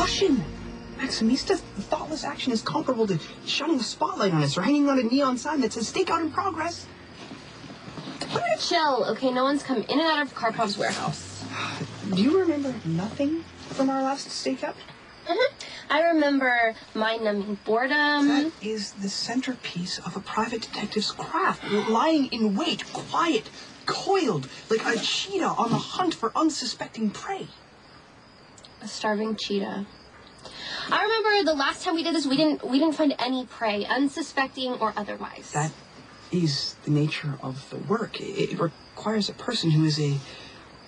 Caution! Maximista, thoughtless action is comparable to shining a spotlight on us or hanging on a neon sign that says stakeout in progress. Chill, okay? No one's come in and out of Karpov's warehouse. Do you remember nothing from our last stakeout? I remember mind-numbing boredom. That is the centerpiece of a private detective's craft. Lying in wait, quiet, coiled, like a cheetah on the hunt for unsuspecting prey. A starving cheetah. I remember the last time we did this, we didn't find any prey, unsuspecting or otherwise. That is the nature of the work. It requires a person who is a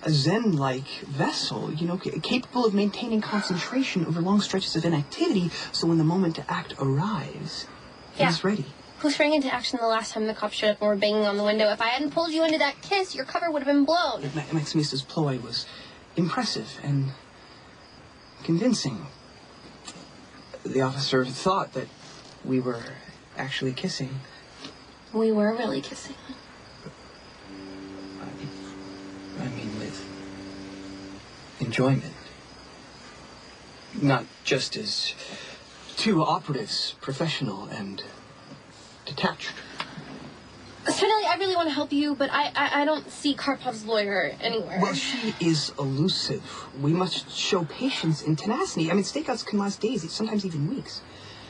Zen-like vessel, you know, capable of maintaining concentration over long stretches of inactivity, so when the moment to act arrives, he's ready. Who sprang into action the last time the cops showed up and were banging on the window? If I hadn't pulled you into that kiss, your cover would have been blown. Maximista's ploy was impressive and convincing. The officer thought that we were actually kissing. We were really kissing. I mean, with enjoyment. Not just as two operatives, professional and detached. Spinelli, I really want to help you, but I don't see Karpov's lawyer anywhere. Well, she is elusive. We must show patience and tenacity. I mean, stakeouts can last days, sometimes even weeks.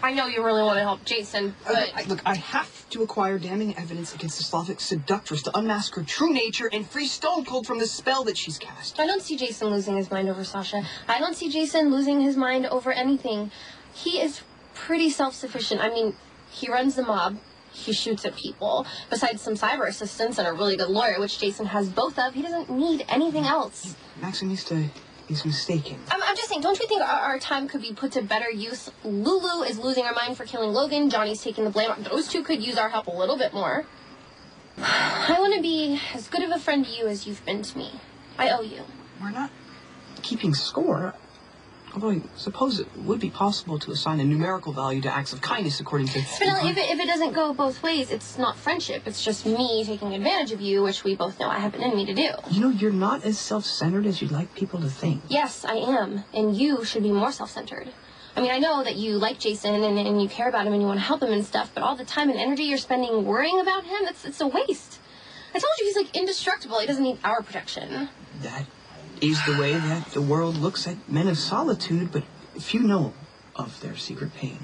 I know you really want to help Jason, but... Look, I have to acquire damning evidence against the Slavic seductress to unmask her true nature and free Stone Cold from the spell that she's cast. I don't see Jason losing his mind over Sasha. I don't see Jason losing his mind over anything. He is pretty self-sufficient. I mean, he runs the mob. He shoots at people. Besides some cyber assistants and a really good lawyer, which Jason has both of, he doesn't need anything else. Maximista is mistaken. I'm just saying, don't you think our time could be put to better use? Lulu is losing her mind for killing Logan. Johnny's taking the blame. Those two could use our help a little bit more. I want to be as good of a friend to you as you've been to me. I owe you. We're not keeping score. Although I suppose it would be possible to assign a numerical value to acts of kindness according to... Spinelli, if it doesn't go both ways, it's not friendship. It's just me taking advantage of you, which we both know I have it in me to do. You know, you're not as self-centered as you'd like people to think. Yes, I am. And you should be more self-centered. I mean, I know that you like Jason and you care about him and you want to help him and stuff, but all the time and energy you're spending worrying about him, it's a waste. I told you he's, like, indestructible. He doesn't need our protection. That is the way that the world looks at men of solitude, but few know of their secret pain.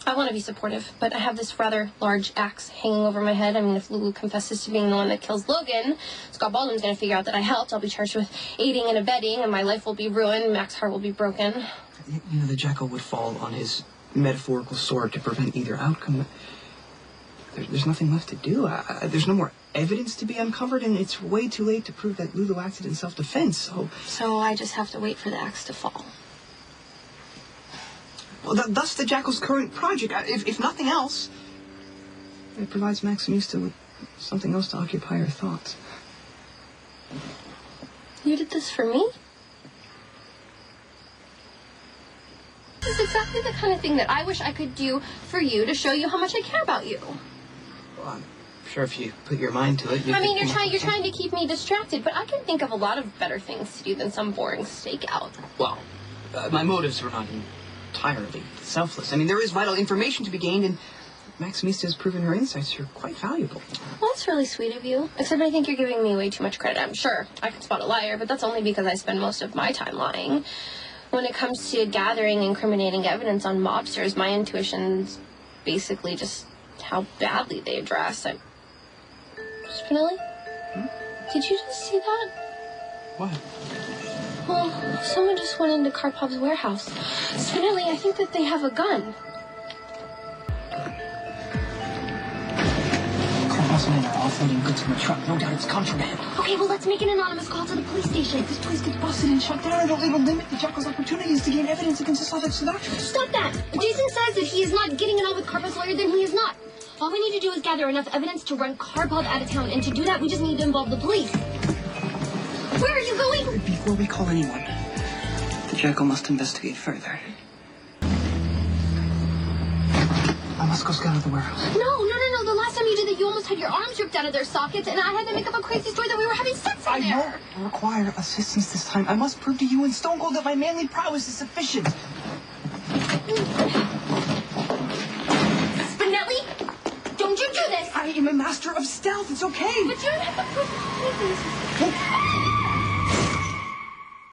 I want to be supportive, but I have this rather large axe hanging over my head. I mean, if Lulu confesses to being the one that kills Logan, Scott Baldwin's going to figure out that I helped. I'll be charged with aiding and abetting, and my life will be ruined. Max's heart will be broken. You know, the jackal would fall on his metaphorical sword to prevent either outcome. There's nothing left to do. There's no more evidence to be uncovered, and it's way too late to prove that Lulu acted in self-defense, So I just have to wait for the axe to fall. Well, thus the jackal's current project. If nothing else, it provides Maximista with something else to occupy her thoughts. You did this for me? This is exactly the kind of thing that I wish I could do for you to show you how much I care about you. Well, I'm sure if you put your mind to it... I mean, you're trying to keep me distracted, but I can think of a lot of better things to do than some boring stakeout. Well, my motives were not entirely selfless. I mean, there is vital information to be gained, and Maximista has proven her insights are quite valuable. Well, that's really sweet of you, except I think you're giving me way too much credit. I'm sure I can spot a liar, but that's only because I spend most of my time lying. When it comes to gathering incriminating evidence on mobsters, my intuition's basically just how badly they dress. Spinelli? Did you just see that? What? Well, someone just went into Karpov's warehouse. Spinelli, I think that they have a gun. Karpov's men are offloading goods from a truck. No doubt it's contraband. Okay, well, let's make an anonymous call to the police station. If this place gets busted and shut down, it'll limit the jackal's opportunities to gain evidence against the Slavic seductress. Stop that! If Jason says that he is not getting it on with Karpov's lawyer, then he is not. All we need to do is gather enough evidence to run Karpov out of town, and to do that, we just need to involve the police. Where are you going? Before we call anyone, the jackal must investigate further. I must go scout out the warehouse. No. The last time you did that, You almost had your arms ripped out of their sockets, and I had to make up a crazy story that we were having sex in there. I won't require assistance this time. I must prove to you in Stone Cold that my manly prowess is sufficient. Spinelli, don't you do this! I am a master of stealth. It's okay. But you don't have to prove anything.